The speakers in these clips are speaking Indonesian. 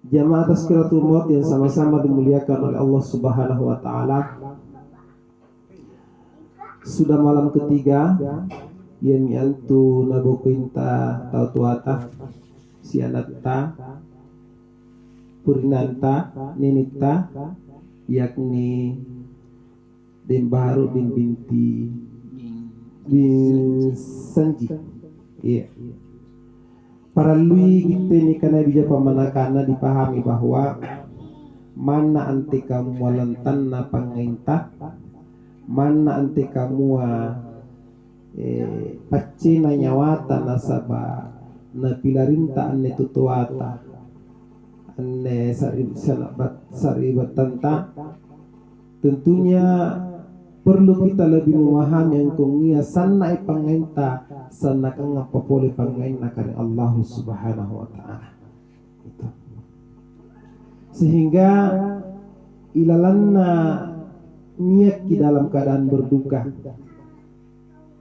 Jamaah Tazkiratul Maut yang sama-sama dimuliakan oleh Allah Subhanahu wa taala. Sudah malam ketiga yang yantu nabukinta tautuata sianata purinanta ninita yakni Dembaru bin binti bin Sanji. Iya. Para lui kita ni kana bija pamanakana dipahami bahwa mana anti kamu walantan na pangainta, mana anti kamu pacina nyawata nasaba na pilarinta anne tutuata anne saribatanta. Tentunya perlu kita lebih memahami yang kungia sana ipangainta sana kang ngapapole pangainna kari Allah Subhanahu wa taala. Sehingga ilalanna niat di dalam keadaan berduka.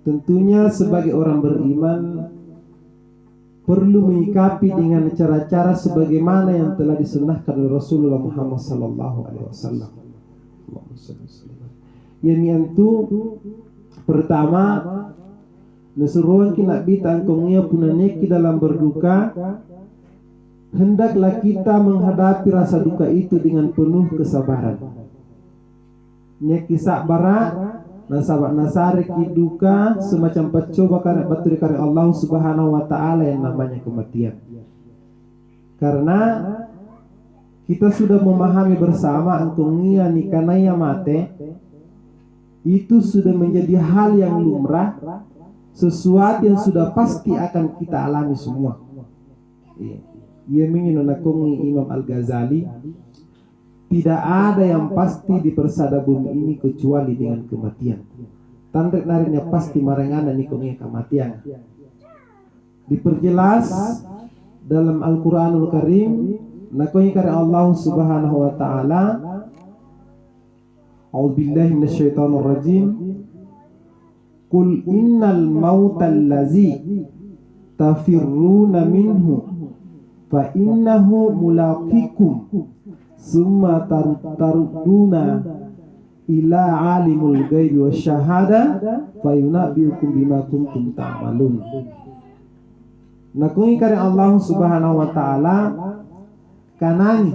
Tentunya sebagai orang beriman perlu menyikapi dengan cara-cara sebagaimana yang telah disunnahkan oleh Rasulullah Muhammad sallallahu alaihi wasallam. Yang itu pertama nasuruan kina bitang kongnya punaneki dalam berduka, hendaklah kita menghadapi rasa duka itu dengan penuh kesabaran. Nyeki sabara nasabak nasari duka semacam percoba karena batur karena Allah Subhanahu wa taala yang namanya kematian. Karena kita sudah memahami bersama angkungnya nikanaya mate itu sudah menjadi hal yang lumrah, sesuatu yang sudah pasti akan kita alami semua. Ia menyenakungi Imam Al-Ghazali, tidak ada yang pasti di persada bumi ini kecuali dengan kematian. Tandrik narinya pasti marangana nikungnya kematian. Diperjelas dalam Al-Quranul Karim, nakungi kari Allah Subhanahu wa taala, A'udzubillahi minasyaitonir rajim. Qul innal mautal ladzi tafirruna minhu fa innahu mulaqikum summa taruduna ila alimul ghaibi wasyahada fa yunabbiukum bima kuntum ta'malun. Nakungi kari Allah Subhanahu wa taala kanani.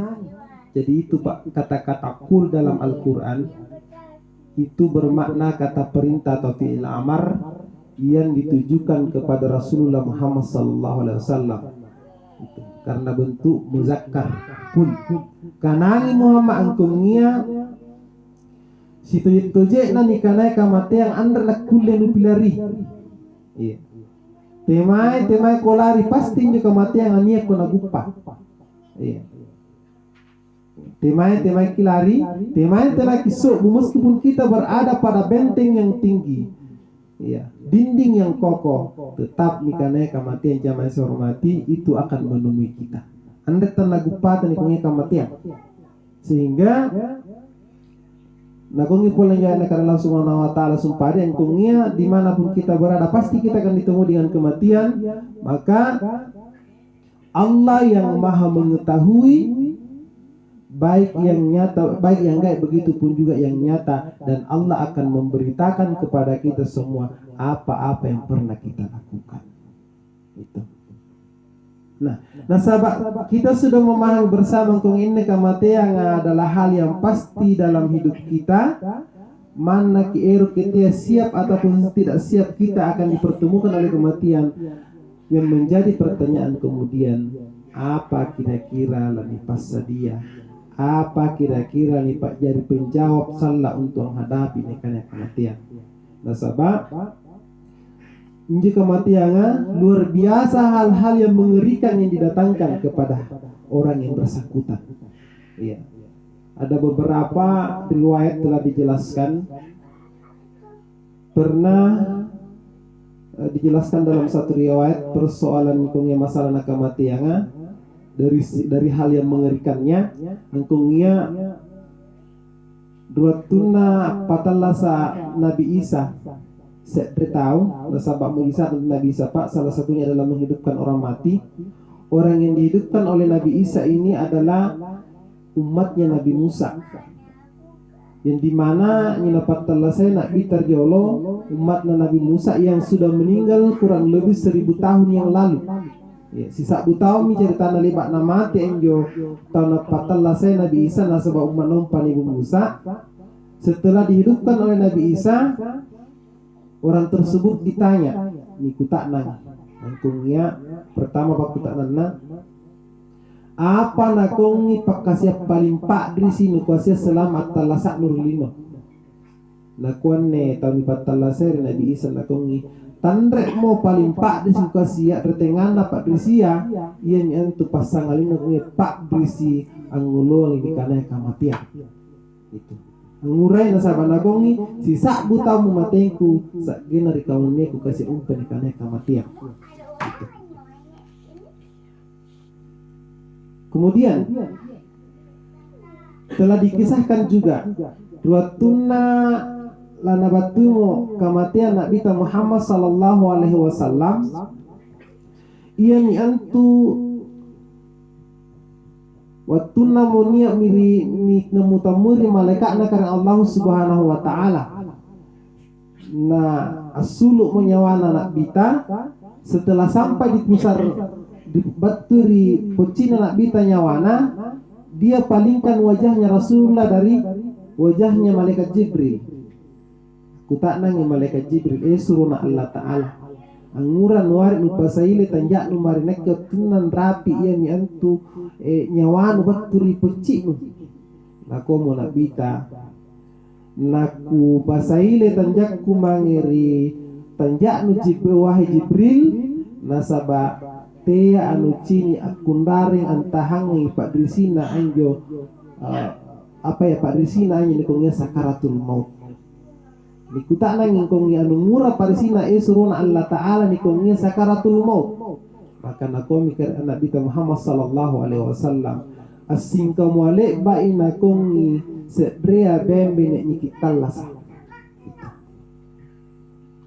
Jadi itu Pak, kata-kata qul dalam Al-Qur'an itu bermakna kata perintah atau fi'il amar yang ditujukan kepada Rasulullah Muhammad sallallahu alaihi wasallam. Karena bentuk muzakkar qul. Kanani Muhammad angkungia situ-tuje nani kanai kamate yang andra kulen pilari. Iya. Temai kolari pasti juga kematian ania kona gupa. Iya. Temai kilari, temai kisuk, meskipun kita berada pada benteng yang tinggi, ya, dinding yang kokoh, tetap nikahnya kematian jamaah hormati itu akan menemui kita. Anda tenaga patan nikahnya kematian, sehingga nakungi pula yang Allah Subhanahu wa taala sumpah yang kungia dimanapun kita berada pasti kita akan ditemu dengan kematian. Maka Allah yang maha mengetahui baik yang nyata, baik yang gaib, begitu pun juga yang nyata, dan Allah akan memberitakan kepada kita semua apa-apa yang pernah kita lakukan. Itu. Nah sahabat, kita sudah memahami bersama kong ini kematian adalah hal yang pasti dalam hidup kita. Mana kita siap ataupun tidak siap, kita akan dipertemukan oleh kematian. Yang menjadi pertanyaan kemudian, apa kira-kira lebih pas dia? Apa kira-kira nih Pak jadi penjawab salah untuk menghadapi nikahnya kematian. Nah sebab jika kematian luar biasa hal-hal yang mengerikan yang didatangkan kepada orang yang bersangkutan. Iya. Ada beberapa riwayat telah dijelaskan. Pernah dijelaskan dalam satu riwayat persoalan punya masalah kematian dari hal yang mengerikannya, engkungnya dua tuna patalasa Nabi Isa Saya tahu nasabah mujizat Nabi Isa Pak, salah satunya adalah menghidupkan orang mati. Orang yang dihidupkan oleh Nabi Isa ini adalah umatnya Nabi Musa, yang dimana nyenapat telasai nak bitar jolo umat Nabi Musa yang sudah meninggal kurang lebih 1000 tahun yang lalu. Ya, sisa tahun mi cerita nalibak nama mati enjo tahun napat telasai Nabi Isa nasabah umat nompan Ibu Musa. Setelah dihidupkan oleh Nabi Isa, orang tersebut ditanya, niku tak nang, angkungnya pertama pak tak nana, apa nakongi pak kasih paling pak dari sini kuasia selamat talasak nurlino, nakuan ne tahun ipat talasir Nabi Isa nakongi, tandrek mau paling pak dari sini kuasia retengan pak dari sia, ia nyentuh pasang alin nakongi pak dari si angulong ini karena kematian, itu. Ngurai nasabah nagongi sisa buta mumatengku sak gena rikawannya ku kasih umpen ikannya kematian. Kemudian telah dikisahkan juga ruatuna lana batumo kematian Nabi Muhammad sallallahu alaihi wasallam ia ni antu waktu namunia miri nemu tamuri malaikat na karena Allah subhanahu wa ta'ala na asuluk menyawana nak bita setelah sampai di pusar di baturi pocina nak bita nyawana dia palingkan wajahnya Rasulullah dari wajahnya malaikat Jibril. Kutak nangi malaikat Jibril suruh na Allah ta'ala anguran warik lupa saile tanjak lumari nekot tunan rapi ia mi antu nyawanu baturi pecik nako mo nabita naku pasaile tanjak ku mangeri tanjak nu Jibril wahai Jibril nasaba tea anu cini akundaring antahangi Pak Drisina anjo apa ya Pak Drisina anjo nikongnya sakaratul maut. Nikuta nanging kongi anu murah parisina suruna Allah Ta'ala nikongnya sakaratul maut. Maka nako mikir anak bita Muhammad sallallahu alaihi wasallam asing kamuale bae nakongi sebrea bembe nek nyikitalas.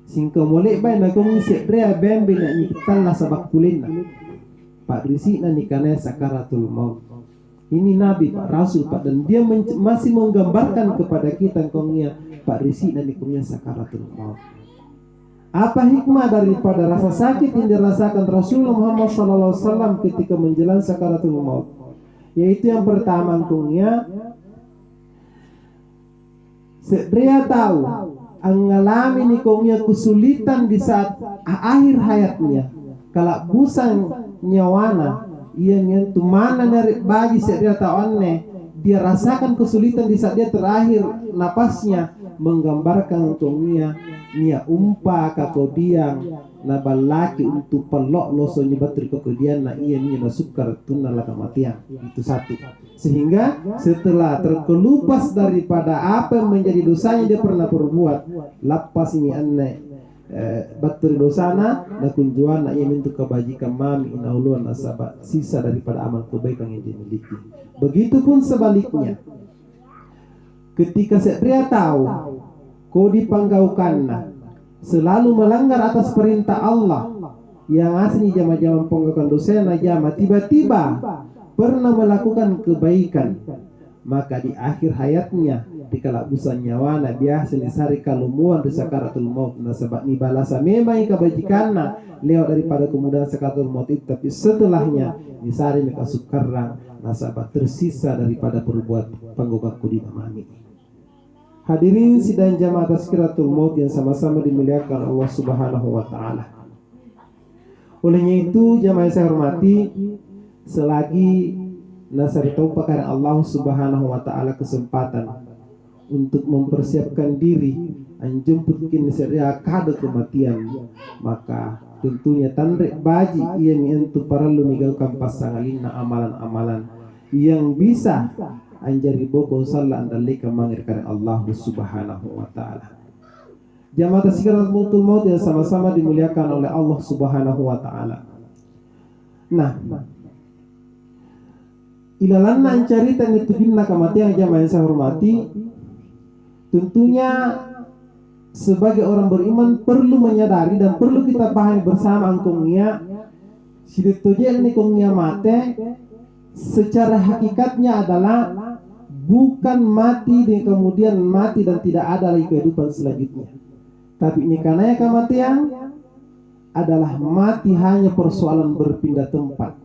Sing kamuale bae nakongi sebrea bembe nek nyikitalas sabak kulina. Pak risina nikane sakaratul maut. Ini Nabi Pak Rasul Pak, dan dia masih menggambarkan kepada kita kongnya Pak Risi dan ikumnya sakaratul maut. Apa hikmah daripada rasa sakit yang dirasakan Rasulullah Muhammad SAW ketika menjelang sakaratul maut? Yaitu yang pertama kongnya dia tahu mengalami nikongnya kesulitan di saat akhir hayatnya. Kalau busang nyawana ia nyentuh mana dari bagi dia tahuannya dia rasakan kesulitan di saat dia terakhir napasnya, menggambarkan untungnya nia umpa kakodiang na balaki untuk pelok loso nyebatri kakodian na ia nia sukar tunala kematian. Itu satu. Sehingga setelah terkelupas daripada apa yang menjadi dosanya dia pernah perbuat, lapas ini aneh batur dosana na kunjuan na ia mintu kebajikan mami inauluan nasabah sisa daripada amal kebaikan yang dimiliki. Begitupun sebaliknya, ketika dia tahu kau dipanggaukan selalu melanggar atas perintah Allah yang asli jama-jama penggaukan dosa na jama tiba-tiba pernah melakukan kebaikan, maka di akhir hayatnya dikala busan nyawana biasa disari kalumuan di sakaratul maut nasabak ni balasa memang kebajikanna lewat daripada kemudahan sakaratul maut itu, tapi setelahnya disari mereka sukarang nasabak tersisa daripada perbuat panggobaku di mamani. Hadirin sidang jamaah tazkiratul maut yang sama-sama dimuliakan Allah Subhanahu wa taala. Olehnya itu jamaah saya hormati, selagi nasari taubat karena Allah Subhanahu wa taala kesempatan untuk mempersiapkan diri anjumputkin seria kada kematian, maka tentunya tandrek baji ia mientu paralu ninggalkan pasangalina amalan-amalan yang bisa anjari bobo sallah andalika mangir karena Allah Subhanahu wa taala. Jamaah tazkiratul maut yang sama-sama dimuliakan oleh Allah Subhanahu wa taala. Nah, ilalanna cerita itu jumlah kematian jamaah yang saya hormati, tentunya sebagai orang beriman perlu menyadari dan perlu kita pahami bersama angkongnya sidetojen ni kongnya mate secara hakikatnya adalah bukan mati dan kemudian mati dan tidak ada lagi kehidupan selanjutnya. Tapi ini karena kematian adalah mati hanya persoalan berpindah tempat.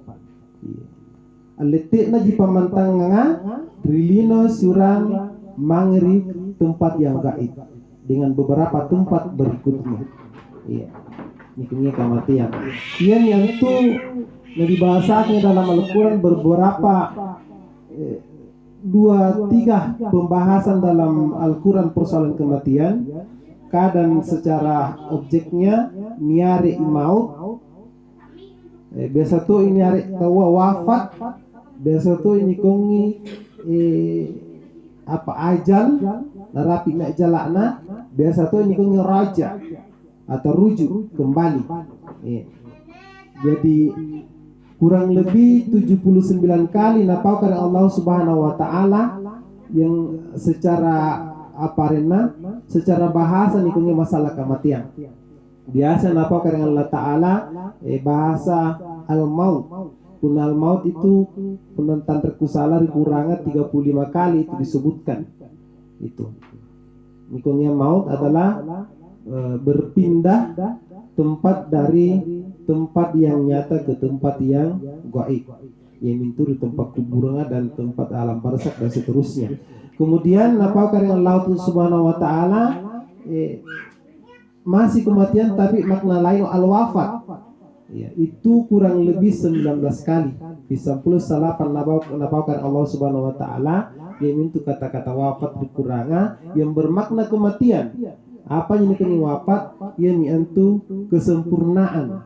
Aletik na di pamantanga trilino surang mangri tempat yang gaib dengan beberapa tempat berikutnya. Iya. Ini kematian. Yang itu yang dibahasakan dalam Al-Quran beberapa 2-3 pembahasan dalam Al-Quran persoalan kematian. Kadang secara objeknya niari maut, biasa tuh ini niari tawa wafat, biasa tuh ini kongi ajal, narapi nak jalakna, biasa tuh ini kongi raja atau rujuk kembali. Jadi kurang lebih 79 kali napaukan Allah Subhanahu wa taala yang secara secara bahasa nikungnya masalah kematian. Biasa napaukan Allah taala bahasa al-maut. Pun al-maut itu penentan terkusala dikurangan 35 kali itu disebutkan. Itu. Nikungnya maut adalah berpindah tempat dari tempat yang nyata ke tempat yang gaib, yang minturi tempat kuburan dan tempat alam barzakh dan seterusnya. Kemudian napaukan Allah Subhanahu wa taala masih kematian tapi makna lain al-wafat. Ya, itu kurang lebih 19 kali. Di 10 salapan napaukan Allah Subhanahu wa taala yang itu kata-kata wafat dikurangan yang bermakna kematian. Apa yang ini wafat yang itu kesempurnaan.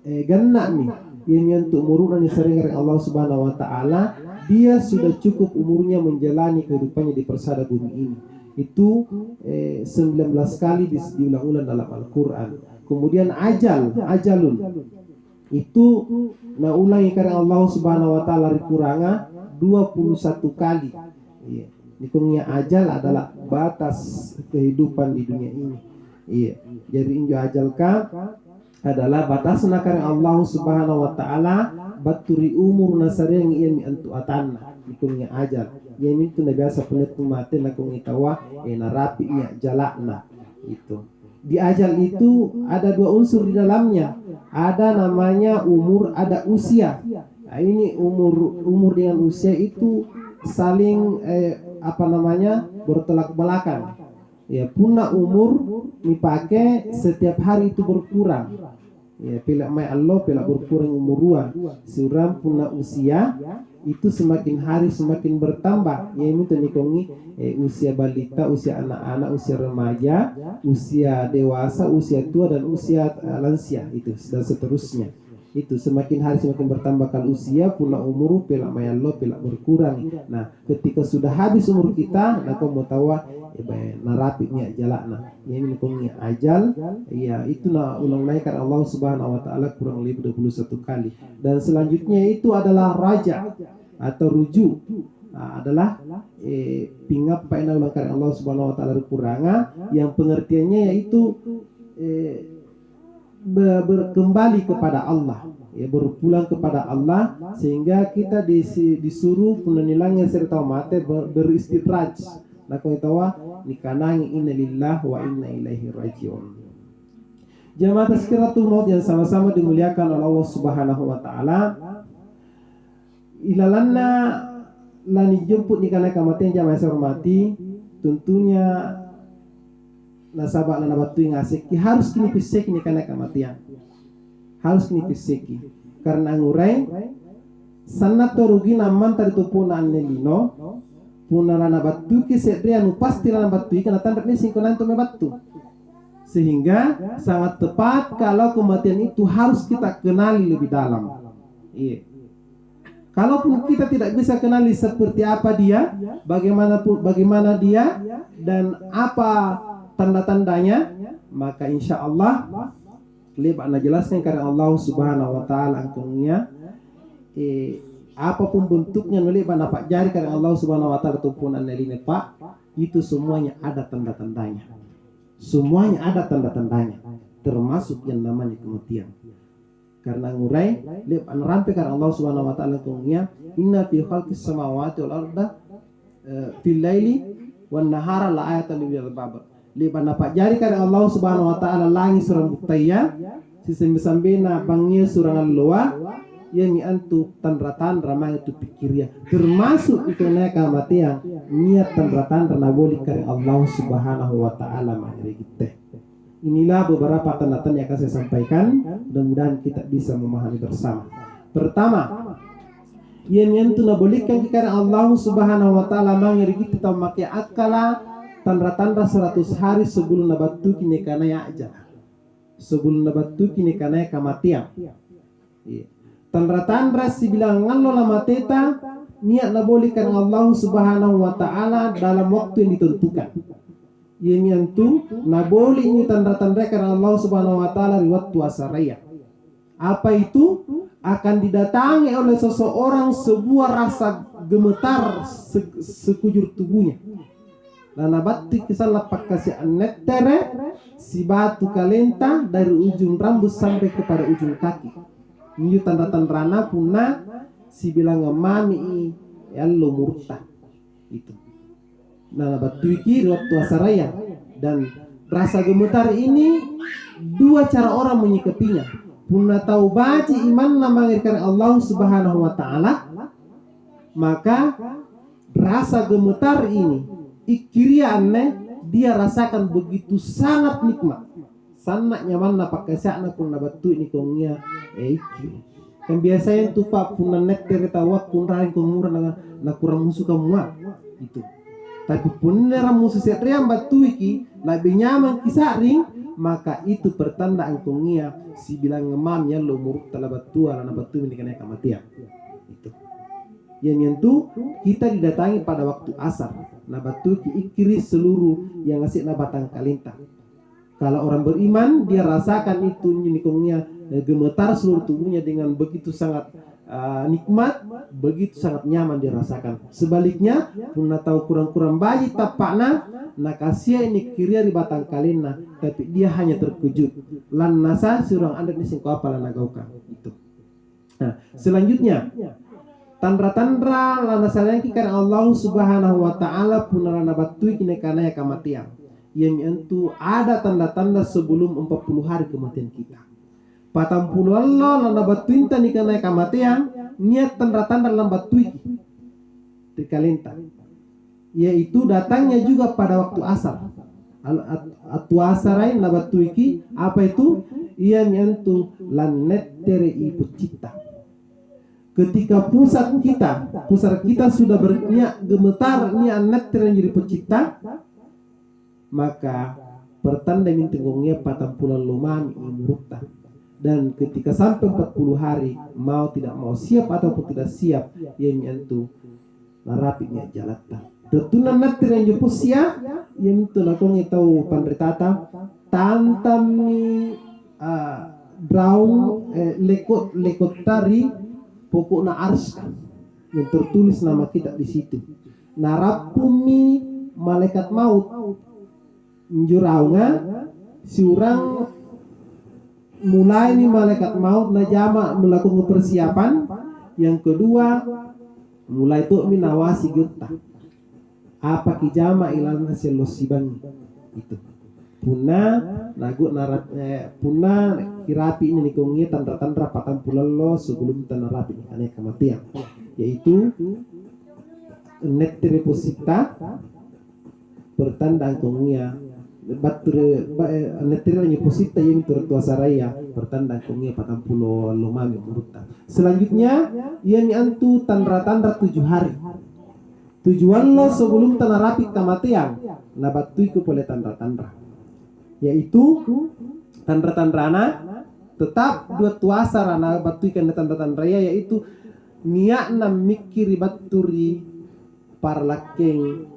Ganna nih yang untuk umurnya sering Allah Subhanahu wa taala, dia sudah cukup umurnya menjalani kehidupannya di persada bumi ini. Itu 19 kali diulang-ulang dalam Al-Qur'an. Kemudian ajalun itu ulangi karena Allah Subhanahu wa taala dikuranga 21 kali. Iya. Nikungnya ajal adalah batas kehidupan di dunia ini. Iya. Jadi injo ajalka adalah batas karena Allah Subhanahu wa taala baturi umur nasareng yang antu atanna nikungnya ajal. Yang itu biasa penetu mate nakung itawa narapinya jalakna itu. Di ajal itu ada 2 unsur di dalamnya. Ada namanya umur, ada usia. Nah, ini umur dengan usia itu saling bertolak belakang. Ya, punna umur dipakai setiap hari itu berkurang. Ya, pilak mai Allah pilak berkurang umuruan. Suram punna usia itu semakin hari semakin bertambah. Ya, ini tenikongi usia balita, usia anak-anak, usia remaja, usia dewasa, usia tua dan usia lansia itu dan seterusnya. Itu semakin hari semakin bertambah kalau usia pula umur pelak mayallo pelak berkurang. Nah, ketika sudah habis umur kita, nah kau mau tahu narapiknya jalakna. Ini punya ajal, ya itu ulang naikkan Allah Subhanahu wa taala kurang lebih 21 kali. Dan selanjutnya itu adalah raja atau rujuk. Nah, adalah pingap paina ulangkan Allah Subhanahu wa taala kuranga yang pengertiannya yaitu kembali kepada Allah, ya, berpulang kepada Allah sehingga kita disuruh penilaian serta mate beristidraj. Nah, kau tahu nikanangi inna lillah wa inna ilaihi rajiun. Jamaah tazkiratul maut yang sama-sama dimuliakan oleh Allah Subhanahu wa taala. Ilalanna lani jemput nikana kematian jamaah saya hormati, tentunya nasabak lana batu yang asiki harus kini fisik ni karena kematian harus kini fisiki karena ngurai sanat rugi naman tadi tu puna anelino puna lana batu ki sedria nu pasti lana batu karena tanda ni singkonan tu batu sehingga sangat tepat kalau kematian itu harus kita kenali lebih dalam. Iya. Kalaupun kita tidak bisa kenali seperti apa dia, bagaimana dia dan apa tanda-tandanya, maka insya Allah lebih anda jelaskan karena Allah Subhanahu wa taala angkungnya apapun bentuknya lebih anda pak jari karena Allah Subhanahu wa taala ataupun anda ini pak itu semuanya ada tanda-tandanya. Semuanya ada tanda-tandanya, termasuk yang namanya kematian. Karena ngurai lep rampe karena Allah Subhanahu wa taala kungnya inna fi khalqis samawati wal arda fil laili wan nahara la ayatan lil albab. Lep napak jari karena Allah Subhanahu wa taala langit surang buktaya sisembe-sambena bangnya surang alloa yang antu tanda-tanda mang itu pikirnya termasuk itu neka kematian niat tanda-tanda naboli karena Allah Subhanahu wa taala mahiri kita. Inilah beberapa tanda-tanda yang akan saya sampaikan. Mudah-mudahan kita bisa memahami bersama. Pertama, yang menyentuh nabolehkan karena Allah Subhanahu wa taala mangiri kita memakai akala tanda-tanda 100 hari sebelum nabatu kini karena aja. Sebelum nabatu kini karena kematian. Tanda-tanda si bilang ngalola mateta niat nabolehkan Allah Subhanahu wa taala dalam waktu yang ditentukan. Yang tu naboli ini tanda-tanda karena Allah Subhanahu wa taala riwat puasa raya. Apa itu? Akan didatangi oleh seseorang sebuah rasa gemetar sekujur tubuhnya. Lana batu kisah lapak kasih anetere si batu kalenta dari ujung rambut sampai kepada ujung kaki. Ini tanda-tanda punah si bilang mami yallo murtad itu. Nah, batu iki waktu asaraya dan rasa gemetar ini dua cara orang menyikapinya. Punna tahu baci iman namangirkan Allah Subhanahu wa taala, maka rasa gemetar ini ikiriannya dia rasakan begitu sangat nikmat. Sangat nyaman pakai sakna punna batu ini kongnya iki. Kan biasanya tuh Pak punna nek tertawa punna kongura na kurang musuh kamu itu. Tapi punna musuh setriam batu iki lebih nyaman kisaring, maka itu pertanda angkungia si bilang ngemamnya lo muruk telah batu ala batu ini kena kematian. Itu. Yang itu kita didatangi pada waktu asar. Nah batu ikiri seluruh yang ngasih nabatang kalintang. Kalau orang beriman dia rasakan itu nikungnya gemetar seluruh tubuhnya dengan begitu sangat nikmat, begitu sangat nyaman dirasakan. Sebaliknya, punna tahu kurang-kurang bayi tapakna, nakasia ini kiri di batang kalina, tapi dia hanya terkejut. Lan nasa surang anda ni singko apa lan nagaukan itu. Nah, selanjutnya tanda-tanda lan nasalan karena Allah Subhanahu wa taala punna lana batui kini kana ya kematian. Yang itu ada tanda-tanda sebelum 40 hari kematian kita. Patampuluh Allah lana batuinta ni kana kematian niat tanda-tanda lan batui di kalenta. Yaitu datangnya juga pada waktu asar. Atu asarain la batuiki apa itu? Ia nyentuh lan nettere ibu cita. Ketika pusat kita sudah berniat gemetar niat nettere jadi pencipta, maka pertanda mintingongnya patampuluh luman imurta. Dan ketika sampai 40 hari mau tidak mau siap ataupun tidak siap yang nyentuh rapinya jalata. Tetunan nanti yang jepusia yang itu lakong tahu pandritata tantami brown lekot tari pokoknya arska yang tertulis nama kita di situ. Narapumi malaikat maut njuraunga si orang mulai nih malaikat maut na jama melakukan persiapan. Yang kedua mulai tuh minawasi gutta apa kijama ilan hasil losiban itu punna nagu narat punna kirapi ini nikungi tanda-tanda patampulalo sebelum tanda rapi ini kematian yaitu nettire posita pertanda angkongnya batur netiranya posita yang tertuasa raya pertanda kongnya patampulo lomami muruta. Selanjutnya yang antu tanda-tanda 7 hari. Tujuan lo sebelum tanah rapi kematian nabatui ku boleh tanda-tanda. Yaitu tanda-tanda tetap dua tuasa rana batui kan tanda-tanda raya yaitu niat na mikiri baturi para laking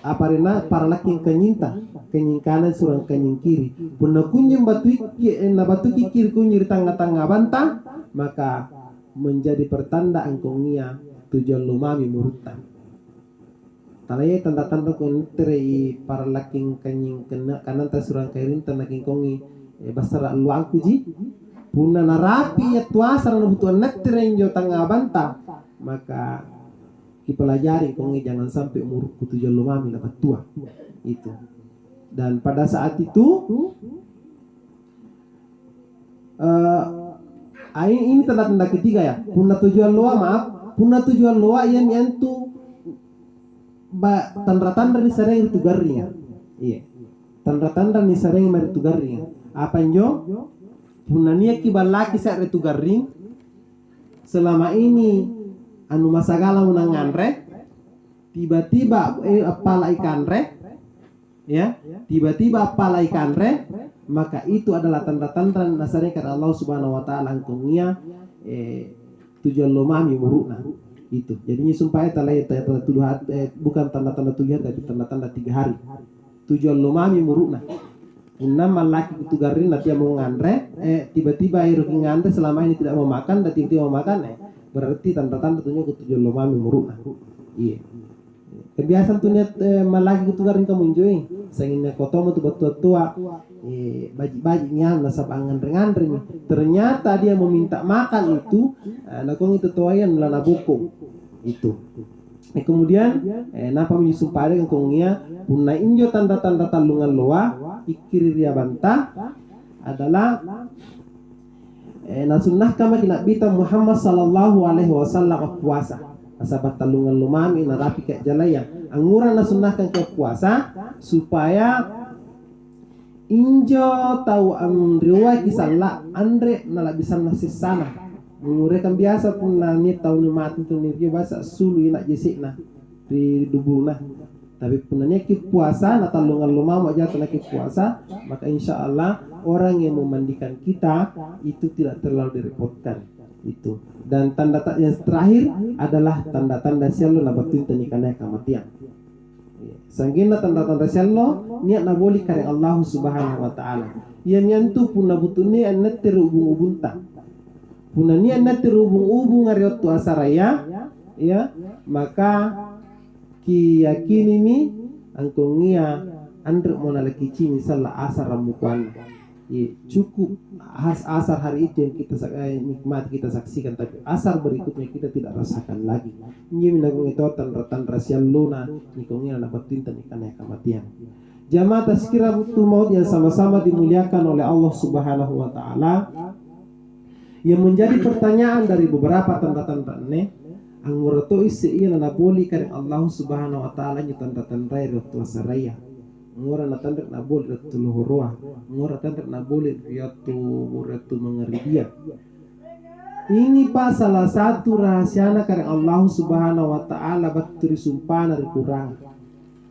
aparena para laking kenyinta kenying kanan surang kenying kiri punna kunjung na batu kiri kunjir tangga-tangga bantang maka menjadi pertanda angkongia tujuan lumami murutan Talaya tanda-tanda kun terei para laking kanying kena kanan tasurang kairin tanaking kongi basara luangku ji puna narapi ya tuasa na butuan nakterein jo tanga banta maka dipelajari kongi jangan sampai umurku 7 lumami dapat tua itu. Dan pada saat itu ini tanda-tanda ketiga ya. Puna tujuan loa puna tujuan loa yang menyentuh tanda-tanda ni sareng itu garnya. Iya. Tanda-tanda ni sareng mari itu garnya. Apa njo? Puna nia kibalaki sa itu garing. Selama ini anu masagala unang re tiba-tiba apala ikan re ya tiba-tiba apala ikan re maka itu adalah tanda-tanda nasarnya karena Allah Subhanahu wa taala angkungnya tujuan lomami muruna itu jadinya sumpah talay bukan tanda-tanda tujuan tapi tanda-tanda 3 hari tujuan lomami muruna enam laki itu garin nanti mau ngandre tiba-tiba air ngandre selama ini tidak mau makan dan tiba-tiba mau makan berarti tanda-tanda tunjuk tujuan lomami muruna iya kebiasaan tuh niat malaki itu garin kamu enjoy sehingga kotomo tuh tua-tua baji-bajinya nasab ngandre-ngandre ternyata dia meminta makan itu nakong itu tuayan melana buku itu kemudian napa menyumpah dengan kongnya punna injo tanda-tanda talungan loa ikir dia bantah adalah nasunnah kama kina bita Muhammad sallallahu alaihi wasallam puasa asabat talungan lumami narapi kayak jalaya angura nasunnahkan ke puasa supaya injo tahu riwayat kisah andre nala bisa nasisana mengurekan biasa pun nani tahu ni mati tu ni bahasa sulu ina jesikna di dubulna tapi punanya ki puasa na talungan lumam aja kena ki puasa maka insya Allah orang yang memandikan kita itu tidak terlalu direpotkan itu. Dan tanda yang terakhir adalah tanda-tanda selo na batun tanikana kematian. Sanggina tanda-tanda selo niat na boleh kareng Allah Subhanahu wa taala. Yang nyantu pun na butuni annat terubung-ubunta. Puna ni annat terubung-ubung ariot tu asaraya ya maka ki yakini ni angkongia andre mona lakici misalnya asar ramukwan cukup asar hari itu yang kita nikmati kita saksikan tapi asar berikutnya kita tidak rasakan lagi ini minagung itu tanda-tanda rasial luna nikongia na batinta nikana kematian jamaah tazkirah betul maut yang sama-sama dimuliakan oleh Allah Subhanahu wa taala yang menjadi pertanyaan dari beberapa tanda-tanda ini anggur to isi iya na boli kareng Allah Subhanahu wa taala nya tanda-tanda itu saraya ngora na tanda na boli itu luhurwa ngora tanda na boli itu mengeridia ini pak salah satu rahasiana kareng Allah Subhanahu wa taala baturi sumpana kurang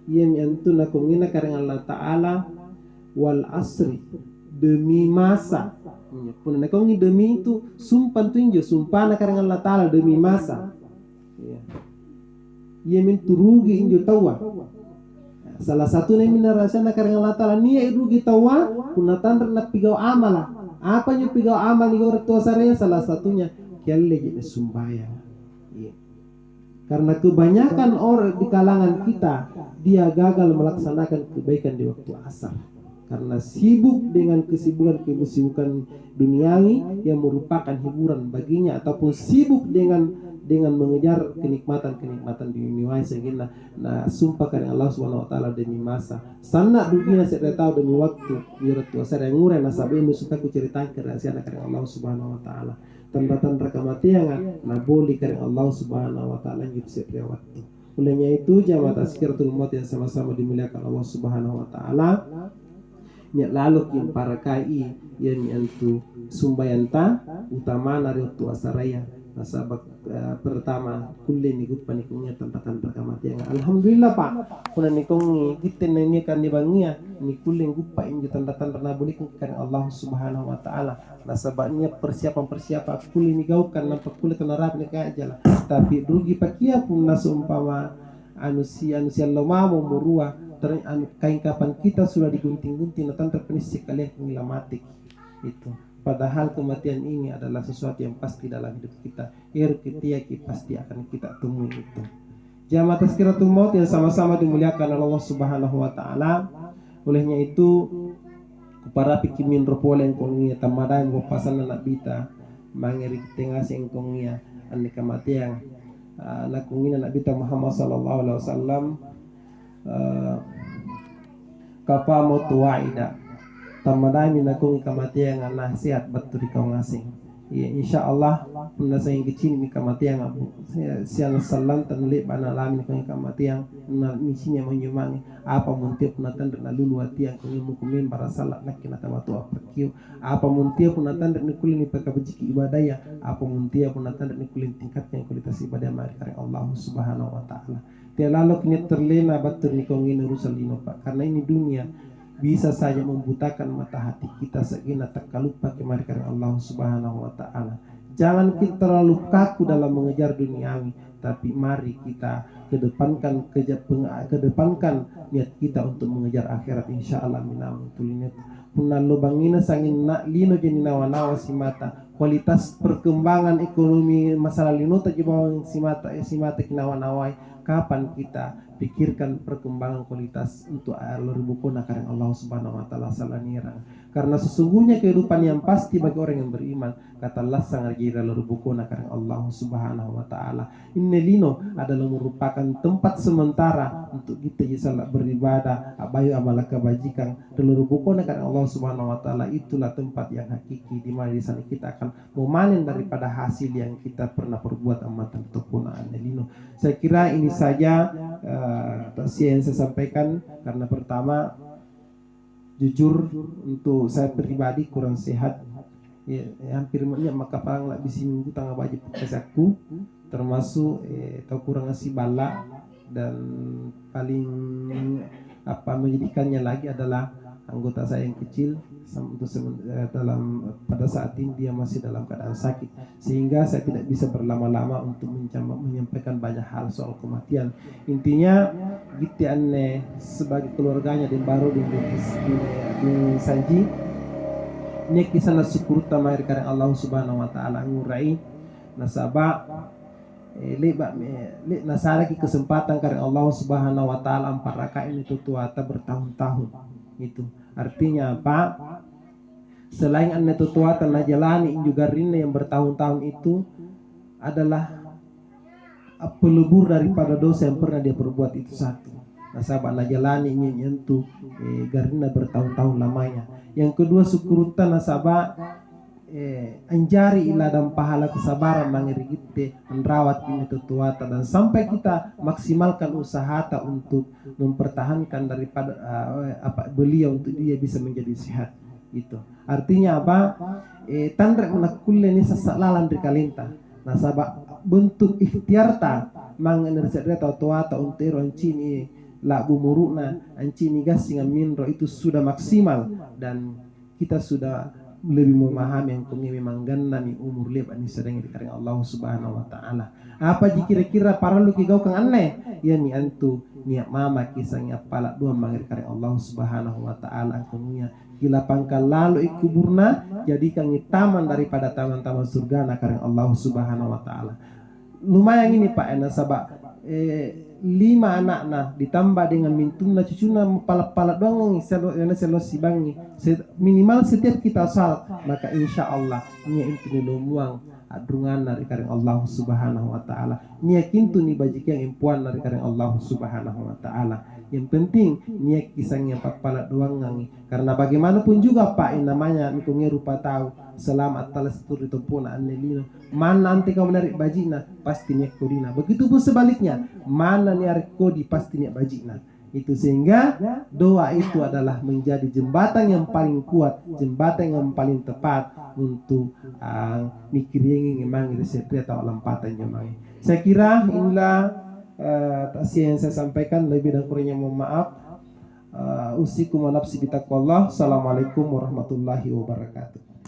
yang itu na kongina kareng Allah taala wal asri demi masa pun na kongi demi itu sumpan tunjo sumpana kareng Allah taala demi masa ia mintu rugi injo tawa salah satu nih mina rasana karena Allah taala nia rugi tawa kunatan na pigau amala apa nyo pigau amal ni orang tua saya salah satunya kelle jadi sumbaya karena kebanyakan orang di kalangan kita dia gagal melaksanakan kebaikan di waktu asar karena sibuk dengan kesibukan duniawi yang merupakan hiburan baginya ataupun sibuk dengan mengejar kenikmatan di dunia sehingga sumpah karena Allah Subhanahu wa taala demi masa sana dunia saya tahu demi waktu biar tua saya ngurai nasabe ini suka ku ceritakan rahasia karena Allah Subhanahu wa taala tanda-tanda kematian na boleh karena Allah Subhanahu wa taala gitu setiap waktu olehnya itu jamaah tazkiratul maut yang sama-sama dimuliakan Allah Subhanahu wa taala nya lalu yang para kai yang itu sumbayanta utama nari waktu asaraya nasabak pertama kullin ni gupa ni kunya tanda-tanda kematian alhamdulillah pak kuna ni kong gitten ni kan di bangia ni kullin gupa injo tanda-tanda na boleh kan Allah Subhanahu wa taala nasabaknya persiapan kullin ni gaukan nampak kulit narap ni ka aja lah tapi rugi pakia pun nasumpama anusia lomamo murua kain kapan kita sudah digunting-gunting natang terpenisik kalian ngilamatik itu padahal kematian ini adalah sesuatu yang pasti dalam hidup kita. Irkitiaki pasti akan kita temui itu. Jamaah Tazkiratul Maut yang sama-sama dimuliakan oleh Allah Subhanahu wa taala. Olehnya itu para pikimin ropole yang kongia tamadan pasan anak bita mangeri tengah sing kongia ane kamatiang nakungina anak bita Muhammad sallallahu alaihi wasallam kapa mutuaida tamadami nakung kamatiang nasihat betul kau ngasing. Ya, insya Allah puna sayang kecil mi kamatiang abu siang salam tanlip bana lamin kau kamatiang na misinya menyumangi apa muntiap puna tanda na lulu atiang kau mukumin para salat nak kena tamatu apa kiu apa muntiap puna tanda ni kulin ni pakabajiki ibadaya apa muntiap puna tanda ni kulin tingkatnya kualitas ibadah mari kare Allah Subhanahu wa taala. Dia lalu kini terlena batur ni kau ngin urusan lino pak karena ini dunia bisa saja membutakan mata hati kita sekina tak lupa kemari karena Allah Subhanahu wa taala. Jangan kita terlalu kaku dalam mengejar duniawi, tapi mari kita kedepankan niat kita untuk mengejar akhirat insyaallah minam tulinet. Punna lubangina sangin nak lino jadi nawa-nawa si mata. Kualitas perkembangan ekonomi masalah lino tak jebawang si mata kinawa-nawai. Kapan kita pikirkan perkembangan kualitas untuk alur bukuna karena Allah Subhanahu wa taala salanirang. Karena sesungguhnya kehidupan yang pasti bagi orang yang beriman kata Allah sang rajira alur bukuna karena Allah Subhanahu wa taala. Innelino adalah merupakan tempat sementara untuk kita bisa beribadah, abayu amal kebajikan. Alur bukuna karena Allah Subhanahu wa taala itulah tempat yang hakiki di mana di sana kita akan memanen daripada hasil yang kita pernah perbuat amatan ataupun annelino. Saya kira ini saja yang saya sampaikan karena pertama jujur untuk saya pribadi kurang sehat ya, hampir maka paling lah bisi minggu tanggal wajib pesaku termasuk atau kurang ngasih bala dan paling apa menyedihkannya lagi adalah anggota saya yang kecil dalam pada saat ini dia masih dalam keadaan sakit sehingga saya tidak bisa berlama-lama untuk menyampaikan banyak hal soal kematian. Intinya gitu aneh sebagai keluarganya dan baru di Sanji ini kisah syukur utama karena Allah Subhanahu wa taala ngurai nasabah nasaraki kesempatan karena Allah Subhanahu wa taala 4 rakaat ini tutuata bertahun-tahun. Itu artinya apa? Selain anne tutuata na jalani juga rina yang bertahun-tahun itu adalah pelebur daripada dosa yang pernah dia perbuat itu satu. Nasabah na jalani nyentuh garina bertahun-tahun lamanya. Yang kedua syukurutan nasabah anjari ila dan pahala kesabaran mangirigite merawat ini tutuata dan sampai kita maksimalkan usaha untuk mempertahankan daripada beliau untuk dia bisa menjadi sehat. Itu artinya apa? Tandra menakulle ni sasalalan rikalenta nasaba bentuk ikhtiarta mangenersedre tutuata untuk roncini la bumuruna ancini gasinga minro itu sudah maksimal dan kita sudah lebih memahami yang kami memang ganna ni umur lep ani sedang dikaring Allah Subhanahu wa taala. Apa kira-kira para lu kigau kang aneh ya ni antu niat mama kisahnya pala dua mangir karing Allah Subhanahu wa taala kunya gila pangkal lalu ikuburna jadi kang taman daripada taman-taman surga na karing Allah Subhanahu wa taala. Lumayan ini Pak Ena sabak 5 anak ditambah dengan mintuna cucuna pala doang selo sibangi minimal setiap kita salat maka insya Allah nia itu lumuang adrungan dari kareng Allah Subhanahu wa taala nia kintu ni bajik yang impuan dari kareng Allah Subhanahu wa taala. Yang penting nia kisahnya pala doang ngangi karena bagaimanapun juga Pak yang namanya mitungnya rupa tahu selamat talas tur ditumpuna annelino mana nanti kau menarik bajina pasti niat kodina begitu pun sebaliknya mana niat kodi pasti niat bajina itu sehingga doa itu adalah menjadi jembatan yang paling kuat jembatan yang paling tepat untuk mikir yang memang resepnya atau lampatan jemaah. Saya kira inilah yang saya sampaikan lebih dan kurangnya mohon maaf. Usikum wa nafsi bitaqwallah. Assalamualaikum warahmatullahi wabarakatuh.